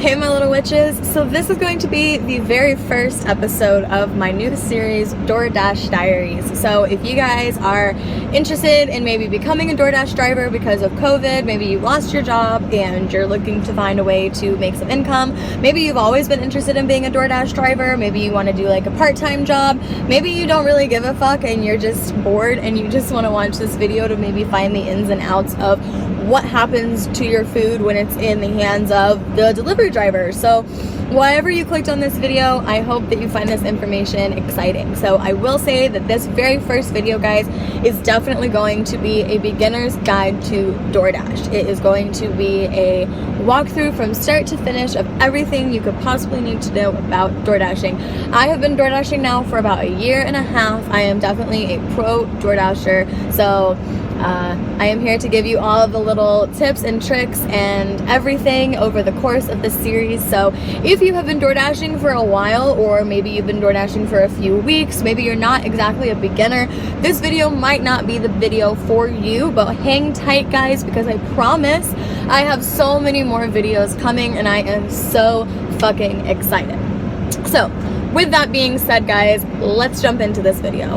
Hey my little witches, so this is going to be the very first episode of my new series, DoorDash Diaries. So if you guys are interested in maybe becoming a DoorDash driver because of COVID, maybe you lost your job and you're looking to find a way to make some income, maybe you've always been interested in being a DoorDash driver, maybe you want to do like a part-time job, maybe you don't really give a fuck and you're just bored and you just want to watch this video to maybe find the ins and outs of what happens to your food when it's in the hands of the delivery driver. So whenever you clicked on this video, I hope that you find this information exciting. So I will say that this very first video, guys, is definitely going to be a beginner's guide to DoorDash. It is going to be a walkthrough from start to finish of everything you could possibly need to know about DoorDashing. I have been DoorDashing now for about a year and a half. I am definitely a pro DoorDasher. So I am here to give you all of the little tips and tricks and everything over the course of this series. So if you have been DoorDashing for a while, or maybe you've been DoorDashing for a few weeks, maybe you're not exactly a beginner, this video might not be the video for you, but hang tight, guys, because I promise I have so many more videos coming and I am so fucking excited. So with that being said, guys, let's jump into this video.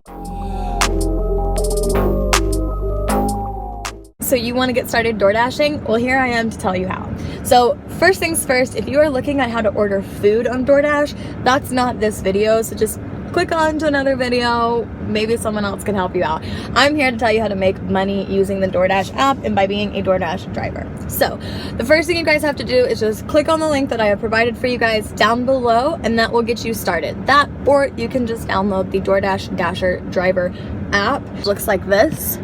So you want to get started DoorDashing? Well, here I am to tell you how. So first things first, if you are looking at how to order food on DoorDash, that's not this video. So just click on to another video. Maybe someone else can help you out. I'm here to tell you how to make money using the DoorDash app and by being a DoorDash driver. So the first thing you guys have to do is just click on the link that I have provided for you guys down below, and that will get you started. That, or you can just download the DoorDash Dasher driver app. It looks like this.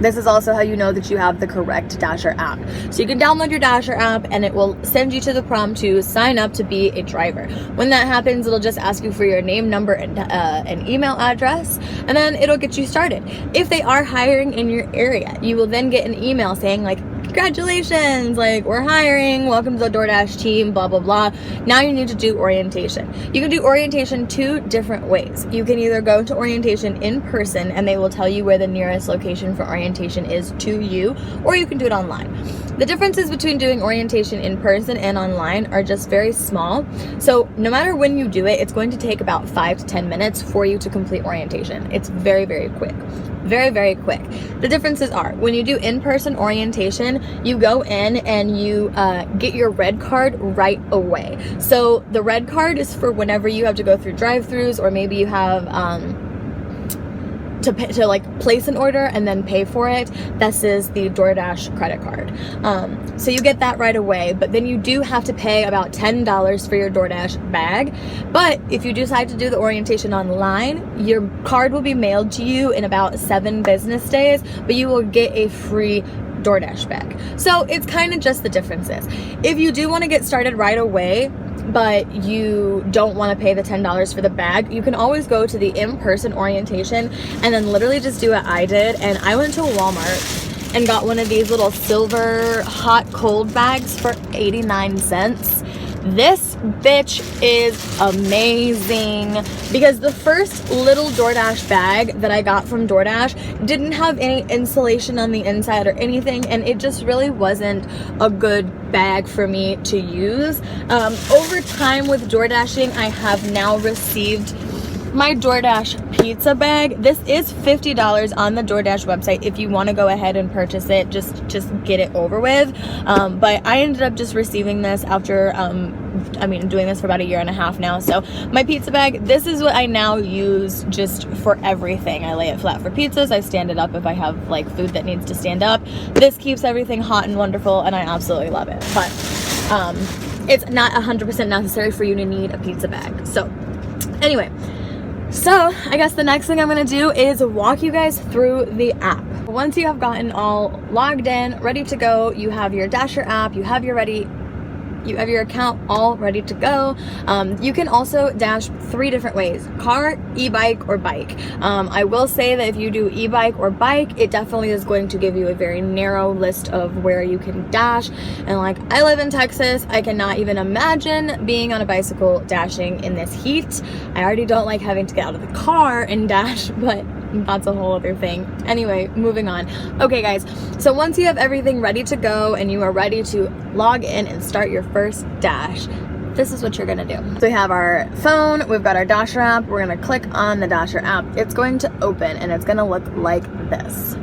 This is also how you know that you have the correct Dasher app. So you can download your Dasher app and it will send you to the prompt to sign up to be a driver. When that happens, it'll just ask you for your name, number, and an email address, and then it'll get you started. If they are hiring in your area, you will then get an email saying like, congratulations, like, we're hiring, welcome to the DoorDash team, blah blah blah. Now you need to do orientation. You can do orientation two different ways. You can either go to orientation in person and they will tell you where the nearest location for orientation is to you, or you can do it online. The differences between doing orientation in person and online are just very small. So no matter when you do it, it's going to take about 5 to 10 minutes for you to complete orientation. It's very, very quick. Very, very quick. The differences are, when you do in-person orientation, you go in and you get your red card right away. So the red card is for whenever you have to go through drive-thrus, or maybe you have to like place an order and then pay for it. This is the DoorDash credit card. So you get that right away, but then you do have to pay about $10 for your DoorDash bag. But if you decide to do the orientation online, your card will be mailed to you in about 7 business days, but you will get a free DoorDash bag. So it's kind of just the differences. If you do want to get started right away, but you don't want to pay the $10 for the bag, you can always go to the in-person orientation and then literally just do what I did. And I went to Walmart and got one of these little silver hot cold bags for 89 cents. This bitch is amazing because the first little DoorDash bag that I got from DoorDash didn't have any insulation on the inside or anything, and it just really wasn't a good bag for me to use. Over time with DoorDashing, I have now received my DoorDash pizza bag. This is $50 on the DoorDash website. If you want to go ahead and purchase it, just get it over with. But I ended up just receiving this after doing this for about a year and a half now. So my pizza bag, this is what I now use just for everything. I lay it flat for pizzas. I stand it up if I have like food that needs to stand up. This keeps everything hot and wonderful, and I absolutely love it. But it's not 100% necessary for you to need a pizza bag. So anyway, so I guess the next thing I'm going to do is walk you guys through the app. Once you have gotten all logged in, ready to go, you have your Dasher app, you have your account all ready to go. You can also dash 3 different ways: car, e-bike, or bike. I will say that if you do e-bike or bike, it definitely is going to give you a very narrow list of where you can dash. And like, I live in Texas, I cannot even imagine being on a bicycle dashing in this heat. I already don't like having to get out of the car and dash, but that's a whole other thing. Anyway, moving on. Okay guys, so once you have everything ready to go and you are ready to log in and start your first dash, this is what you're gonna do. So we have our phone, we've got our Dasher app, we're gonna click on the Dasher app. It's going to open and it's gonna look like this.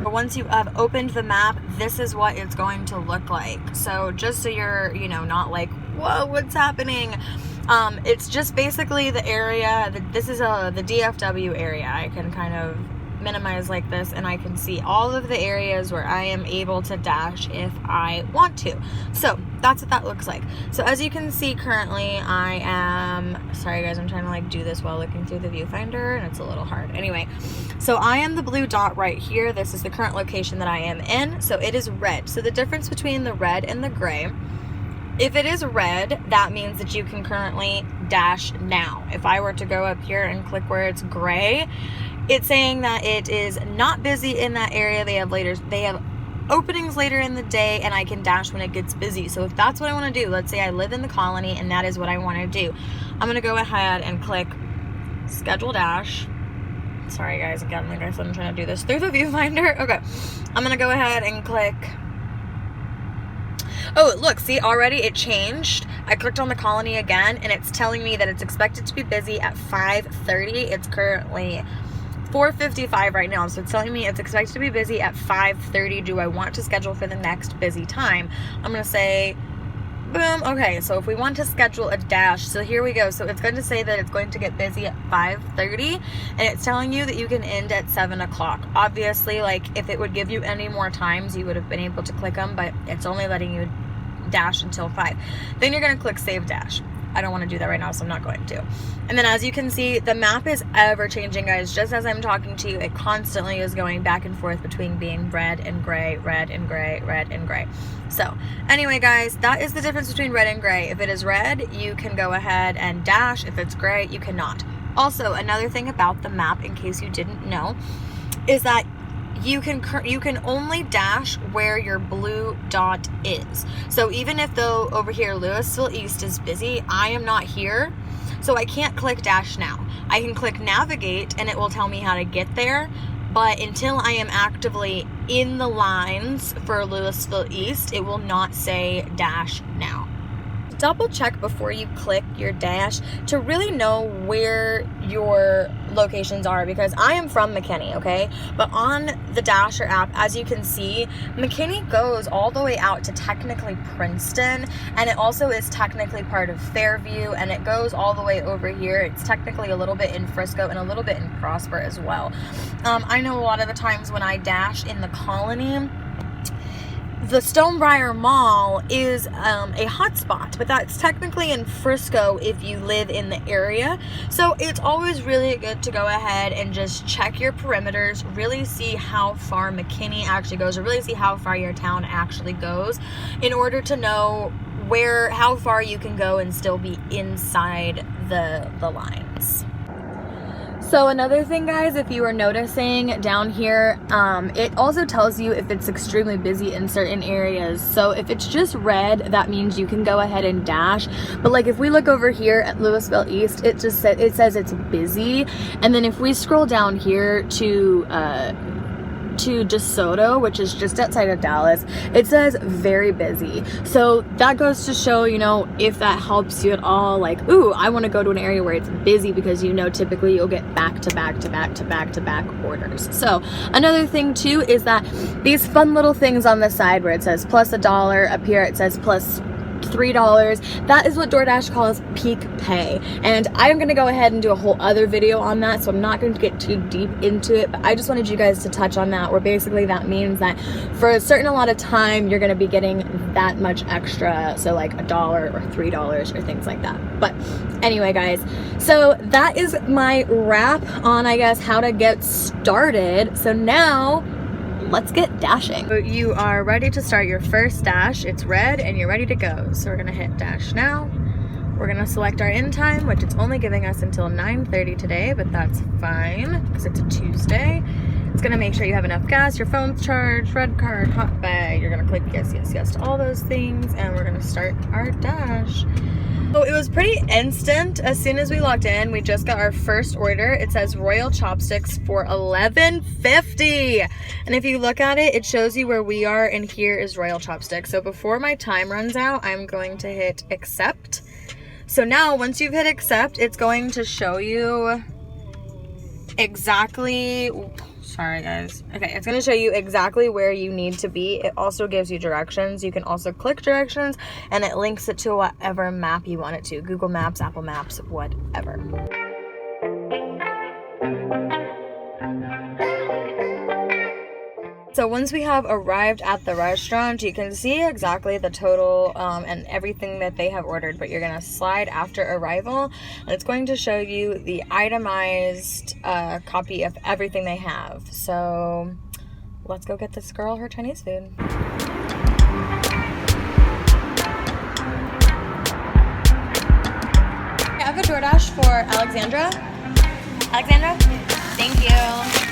Once you have opened the map, this is what it's going to look like. So just so you're, you know, not like, whoa, what's happening? It's just basically the area, this is the DFW area. I can kind of minimize like this and I can see all of the areas where I am able to dash if I want to. So that's what that looks like. So as you can see currently, I am, sorry guys, I'm trying to like do this while looking through the viewfinder and it's a little hard. Anyway, so I am the blue dot right here. This is the current location that I am in. So it is red. So the difference between the red and the gray, if it is red, that means that you can currently dash now. If I were to go up here and click where it's gray, it's saying that it is not busy in that area. They have openings later in the day and I can dash when it gets busy. So if that's what I want to do, let's say I live in the colony and that is what I want to do, I'm going to go ahead and click schedule dash. Sorry guys, again, like I said, I'm trying to do this through the viewfinder. Okay, I'm going to go ahead and click. Oh, look, see, already it changed. I clicked on the colony again and it's telling me that it's expected to be busy at 5:30. It's currently 4:55 right now, so it's telling me it's expected to be busy at 5:30. Do I want to schedule for the next busy time? I'm gonna say boom. Okay, so if we want to schedule a dash, so here we go. So it's going to say that it's going to get busy at 5:30 and it's telling you that you can end at 7 o'clock. Obviously, like if it would give you any more times, you would have been able to click them, but it's only letting you dash until 5. Then you're going to click save dash. I don't want to do that right now, so I'm not going to. And then as you can see, the map is ever changing, guys. Just as I'm talking to you, it constantly is going back and forth between being red and gray, red and gray, red and gray. So anyway, guys, that is the difference between red and gray. If it is red, you can go ahead and dash. If it's gray, you cannot. Also, another thing about the map, in case you didn't know, is that you can only dash where your blue dot is. So even if though over here Louisville East is busy, I am not here, so I can't click dash now. I can click navigate and it will tell me how to get there, but until I am actively in the lines for Louisville East, it will not say dash now. Double check before you click your dash to really know where your locations are, because I am from McKinney, okay? But on the Dasher app, as you can see, McKinney goes all the way out to technically Princeton, and it also is technically part of Fairview, and it goes all the way over here. It's technically a little bit in Frisco and a little bit in Prosper as well. I know a lot of the times when I dash in the colony, the Stonebriar Mall is a hotspot, but that's technically in Frisco if you live in the area. So it's always really good to go ahead and just check your perimeters, really see how far McKinney actually goes, or really see how far your town actually goes, in order to know how far you can go and still be inside the lines. So another thing, guys, if you are noticing down here, it also tells you if it's extremely busy in certain areas. So if it's just red, that means you can go ahead and dash. But like if we look over here at Louisville East, it says it's busy. And then if we scroll down here to DeSoto, which is just outside of Dallas, it says very busy. So that goes to show, you know, if that helps you at all, like, ooh, I want to go to an area where it's busy, because you know typically you'll get back to back to back to back to back orders. So another thing too is that these fun little things on the side where it says plus $1, up here it says plus $3, that is what DoorDash calls peak pay, and I'm going to go ahead and do a whole other video on that, so I'm not going to get too deep into it, but I just wanted you guys to touch on that, where basically that means that for a certain amount of time you're going to be getting that much extra, so like $1 or $3 or things like that. But anyway, guys, so that is my wrap on, I guess, how to get started. So now let's get dashing. So you are ready to start your first dash. It's red and you're ready to go. So we're gonna hit dash now. We're gonna select our end time, which it's only giving us until 9:30 today, but that's fine because it's a Tuesday. It's gonna make sure you have enough gas, your phone's charged, red card, hot bag. You're gonna click yes, yes, yes to all those things, and we're gonna start our dash. So it was pretty instant. As soon as we logged in, we just got our first order. It says royal chopsticks for $11.50. And if you look at it, it shows you where we are, and here is royal chopsticks. So before my time runs out, I'm going to hit accept. So now once you've hit accept, it's going to show you exactly, sorry guys. Okay, it's gonna show you exactly where you need to be. It also gives you directions. You can also click directions, and it links it to whatever map you want it to. Google Maps, Apple Maps, whatever. So once we have arrived at the restaurant, you can see exactly the total and everything that they have ordered, but you're gonna slide after arrival, and it's going to show you the itemized copy of everything they have. So let's go get this girl her Chinese food. I have a DoorDash for Alexandra. Alexandra? Thank you.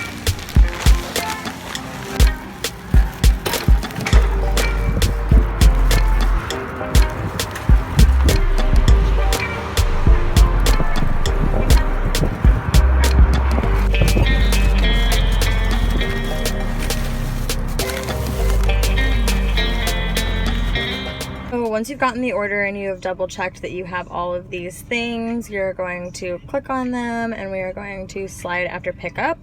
Once you've gotten the order and you have double checked that you have all of these things, you're going to click on them, and we are going to slide after pickup.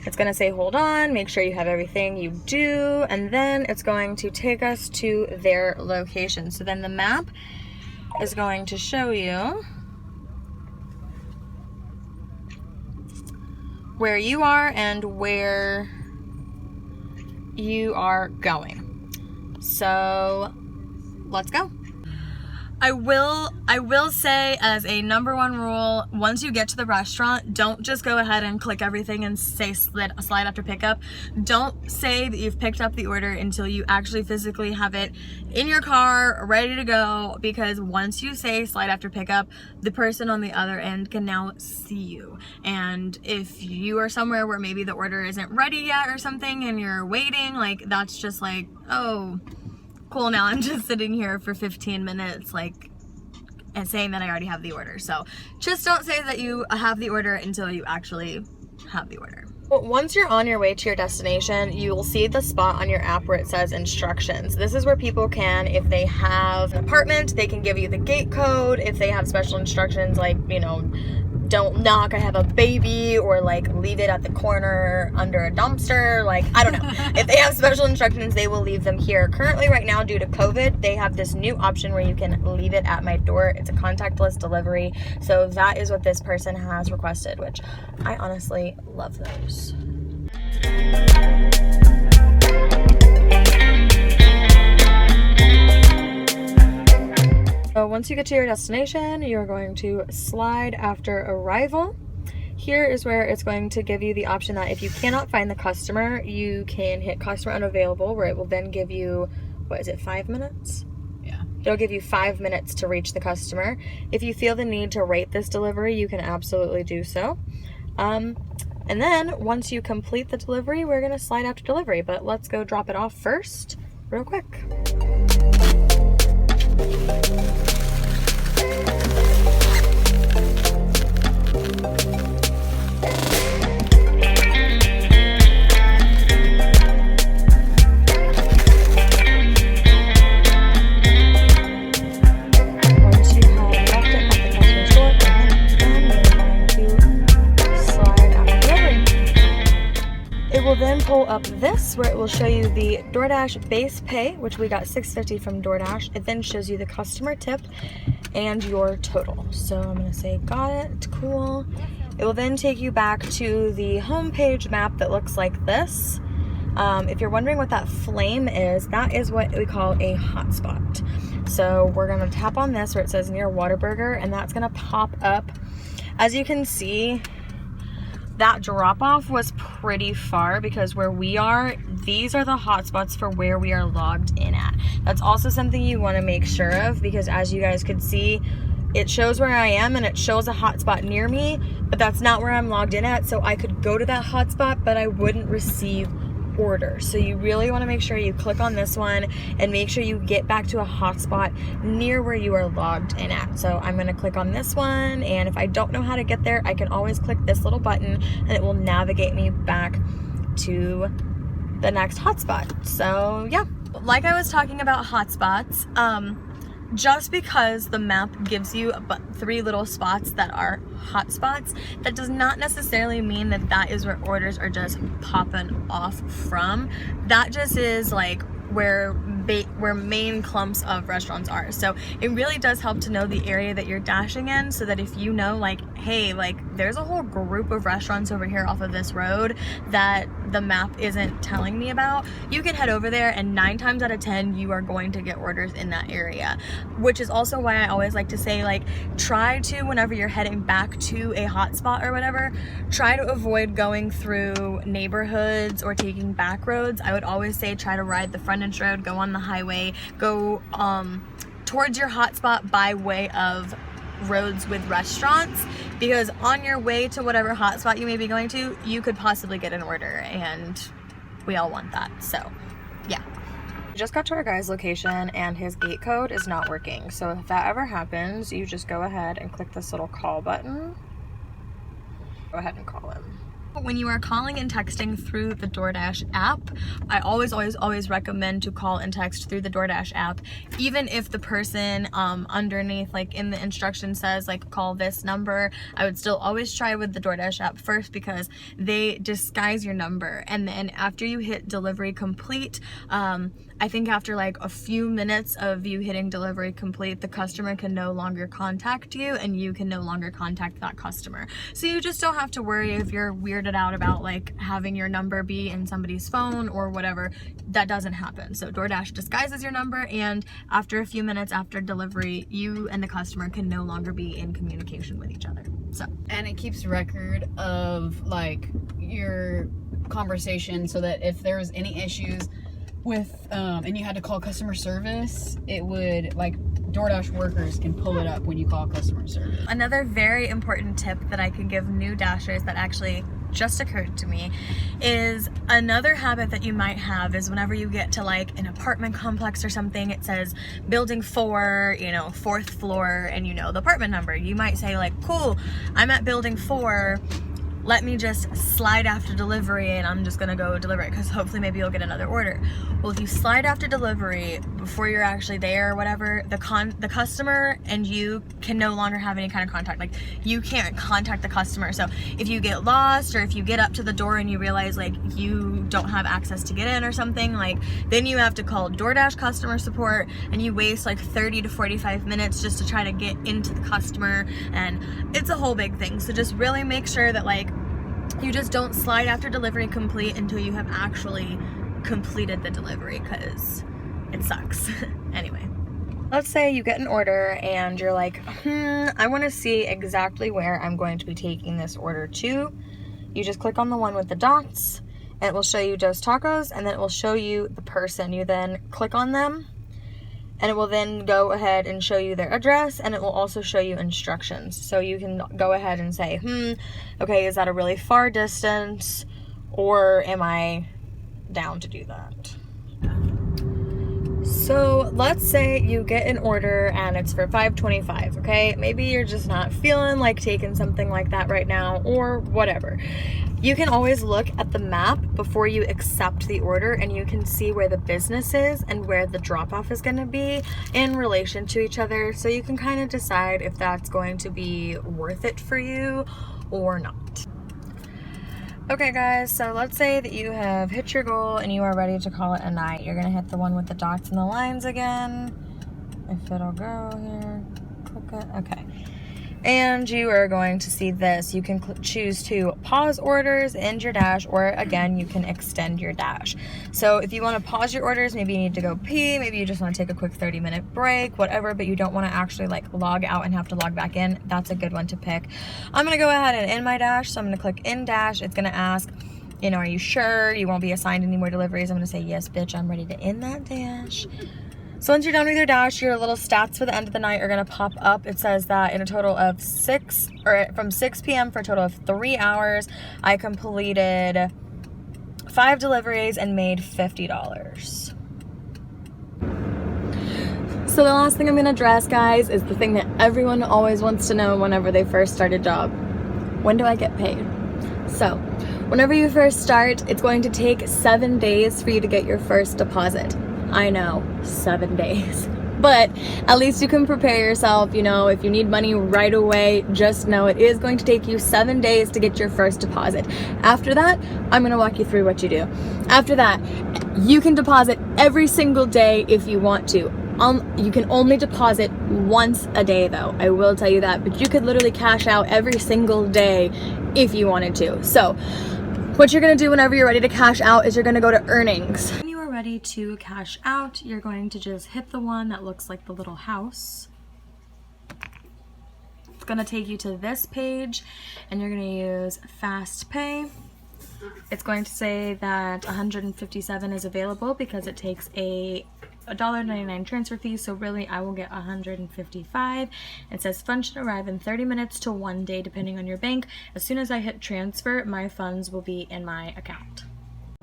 It's going to say hold on, make sure you have everything you do, and then it's going to take us to their location. So then the map is going to show you where you are and where you are going. So let's go. I will say, as a number one rule, once you get to the restaurant, don't just go ahead and click everything and say slide after pickup. Don't say that you've picked up the order until you actually physically have it in your car ready to go, because once you say slide after pickup, the person on the other end can now see you. And if you are somewhere where maybe the order isn't ready yet or something and you're waiting, like, that's just like, oh, cool, now I'm just sitting here for 15 minutes, like, and saying that I already have the order. So just don't say that you have the order until you actually have the order. Once you're on your way to your destination, you will see the spot on your app where it says instructions. This is where people can, if they have an apartment, they can give you the gate code. If they have special instructions, like, you know, don't knock, I have a baby, or like leave it at the corner under a dumpster, like, I don't know. If they have special instructions, they will leave them here. Currently right now, due to COVID, they have this new option where you can leave it at my door. It's a contactless delivery. So that is what this person has requested, which I honestly love those. So once you get to your destination, you're going to slide after arrival. Here is where it's going to give you the option that if you cannot find the customer, you can hit customer unavailable, where it will then give you, what is it, 5 minutes? Yeah. It'll give you 5 minutes to reach the customer. If you feel the need to rate this delivery, you can absolutely do so. And then once you complete the delivery, we're gonna slide after delivery, but let's go drop it off first, real quick. Pull up this where it will show you the DoorDash base pay, which we got $6.50 from DoorDash. It then shows you the customer tip and your total. So I'm gonna say got it, cool. It will then take you back to the homepage map that looks like this. If you're wondering what that flame is, that is what we call a hotspot. So we're gonna tap on this where it says near Whataburger, and that's gonna pop up. As you can see, that drop-off was pretty far, because where we are, these are the hotspots for where we are logged in at. That's also something you want to make sure of, because as you guys could see, it shows where I am and it shows a hotspot near me, but that's not where I'm logged in at. So I could go to that hotspot, but I wouldn't receive orders. So you really want to make sure you click on this one and make sure you get back to a hotspot near where you are logged in at. So I'm going to click on this one, and if I don't know how to get there, I can always click this little button and it will navigate me back to the next hotspot. So yeah, like I was talking about hotspots, just because the map gives you but 3 little spots that are hotspots, that does not necessarily mean that that is where orders are just popping off from. That just is like where main clumps of restaurants are. So it really does help to know the area that you're dashing in, so that if you know, like, hey, like there's a whole group of restaurants over here off of this road that the map isn't telling me about, you can head over there, and 9 times out of 10 you are going to get orders in that area. Which is also why I always like to say, like, try to, whenever you're heading back to a hotspot or whatever, try to avoid going through neighborhoods or taking back roads. I would always say try to ride the frontage road, go on the highway, go towards your hotspot by way of roads with restaurants, because on your way to whatever hotspot you may be going to, you could possibly get an order, and we all want that. So yeah. We just got to our guy's location and his gate code is not working. So if that ever happens, you just go ahead and click this little call button. Go ahead and call him. When you are calling and texting through the DoorDash app, I always recommend to call and text through the DoorDash app, even if the person underneath, like in the instruction, says like call this number. I would still always try with the DoorDash app first, because they disguise your number, and then after you hit delivery complete, I think after like a few minutes of you hitting delivery complete, the customer can no longer contact you, and you can no longer contact that customer. So you just don't have to worry if you're weirded out about like having your number be in somebody's phone or whatever. That doesn't happen. So DoorDash disguises your number, and after a few minutes after delivery, you and the customer can no longer be in communication with each other. So, and it keeps record of like your conversation, so that if there was any issues with and you had to call customer service, it would, like, DoorDash workers can pull it up when you call customer service. Another very important tip that I can give new dashers that actually just occurred to me is, another habit that you might have is whenever you get to like an apartment complex or something, it says building 4, you know, 4th floor, and you know the apartment number. You might say like, cool, I'm at building 4. Let me just slide after delivery and I'm just gonna go deliver it, because hopefully maybe you'll get another order. Well, if you slide after delivery before you're actually there or whatever, the customer and you can no longer have any kind of contact. Like, you can't contact the customer. So if you get lost, or if you get up to the door and you realize like you don't have access to get in or something, like, then you have to call DoorDash customer support, and you waste like 30 to 45 minutes just to try to get into the customer, and it's a whole big thing. So just really make sure that like you just don't slide after delivery complete until you have actually completed the delivery, because it sucks. Anyway, let's say you get an order and you're like, I want to see exactly where I'm going to be taking this order to. You just click on the one with the dots, and it will show you Dos Tacos, and then it will show you the person. You then click on them, and it will then go ahead and show you their address, and it will also show you instructions. So you can go ahead and say, okay, is that a really far distance, or am I down to do that? So let's say you get an order and it's for $5.25, okay? Maybe you're just not feeling like taking something like that right now, or whatever. You can always look at the map before you accept the order, and you can see where the business is and where the drop-off is going to be in relation to each other, so you can kind of decide if that's going to be worth it for you or not. Okay guys, so let's say that you have hit your goal and you are ready to call it a night. You're going to hit the one with the dots and the lines again. If it'll go here, click it. Okay. And you are going to see this. You can choose to pause orders, end your dash, or again, you can extend your dash. So if you want to pause your orders, maybe you need to go pee, maybe you just want to take a quick 30-minute break, whatever, but you don't want to actually like log out and have to log back in, that's a good one to pick. I'm going to go ahead and end my dash, so I'm going to click end dash. It's going to ask, you know, are you sure you won't be assigned any more deliveries? I'm going to say, yes, bitch, I'm ready to end that dash. So once you're done with your dash, your little stats for the end of the night are gonna pop up. It says that in a total of from 6 p.m. for a total of 3 hours, I completed 5 deliveries and made $50. So the last thing I'm gonna address, guys, is the thing that everyone always wants to know whenever they first start a job. When do I get paid? So whenever you first start, it's going to take 7 days for you to get your first deposit. I know, 7 days. But at least you can prepare yourself. You know, if you need money right away, just know it is going to take you 7 days to get your first deposit. After that, I'm going to walk you through what you do. After that, you can deposit every single day if you want to. You can only deposit once a day though, I will tell you that, but you could literally cash out every single day if you wanted to. So what you're going to do whenever you're ready to cash out is you're going to go to earnings. When you are ready to cash out, you're going to just hit the one that looks like the little house. It's going to take you to this page and you're going to use Fast Pay. It's going to say that 157 is available because it takes a $1.99 transfer fee, so really I will get 155. It says funds should arrive in 30 minutes to 1 day depending on your bank. As soon as I hit transfer, my funds will be in my account.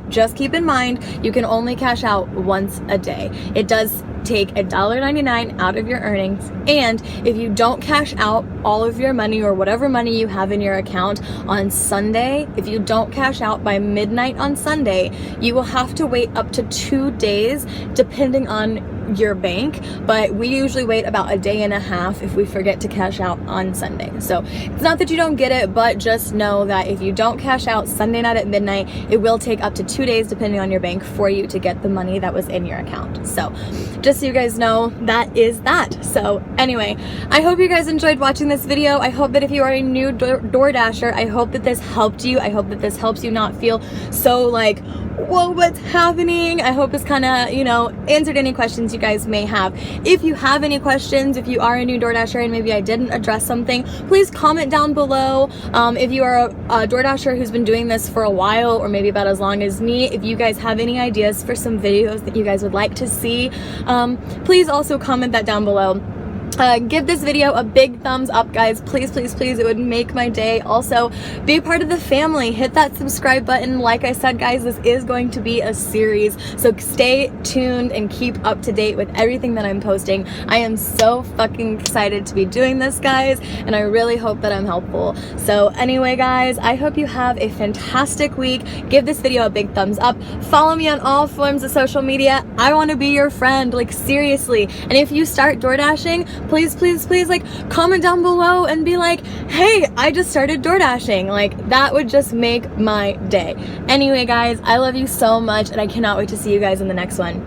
Just keep in mind, you can only cash out once a day. It does take $1.99 out of your earnings, and if you don't cash out all of your money or whatever money you have in your account on Sunday, if you don't cash out by midnight on Sunday, you will have to wait up to 2 days depending on your bank, but we usually wait about a day and a half if we forget to cash out on Sunday. So it's not that you don't get it, but just know that if you don't cash out Sunday night at midnight, it will take up to 2 days depending on your bank for you to get the money that was in your account. So just so you guys know, that is that. So anyway, I hope you guys enjoyed watching this video. I hope that if you are a new DoorDasher, I hope that this helped you. I hope that this helps you not feel so like, whoa, what's happening? I hope this kind of, you know, answered any questions you guys may have. If you have any questions, if you are a new DoorDasher and maybe I didn't address something, please comment down below. If you are a DoorDasher who's been doing this for a while or maybe about as long as me, if you guys have any ideas for some videos that you guys would like to see, please also comment that down below. Give this video a big thumbs up, guys. Please, please, please. It would make my day. Also, be a part of the family. Hit that subscribe button. Like I said, guys, this is going to be a series, so stay tuned and keep up to date with everything that I'm posting. I am so fucking excited to be doing this, guys, and I really hope that I'm helpful. So anyway, guys, I hope you have a fantastic week. Give this video a big thumbs up. Follow me on all forms of social media. I want to be your friend, like seriously. And if you start DoorDashing, please, please, please, like, comment down below and be like, hey, I just started DoorDashing. Like, that would just make my day. Anyway, guys, I love you so much, and I cannot wait to see you guys in the next one.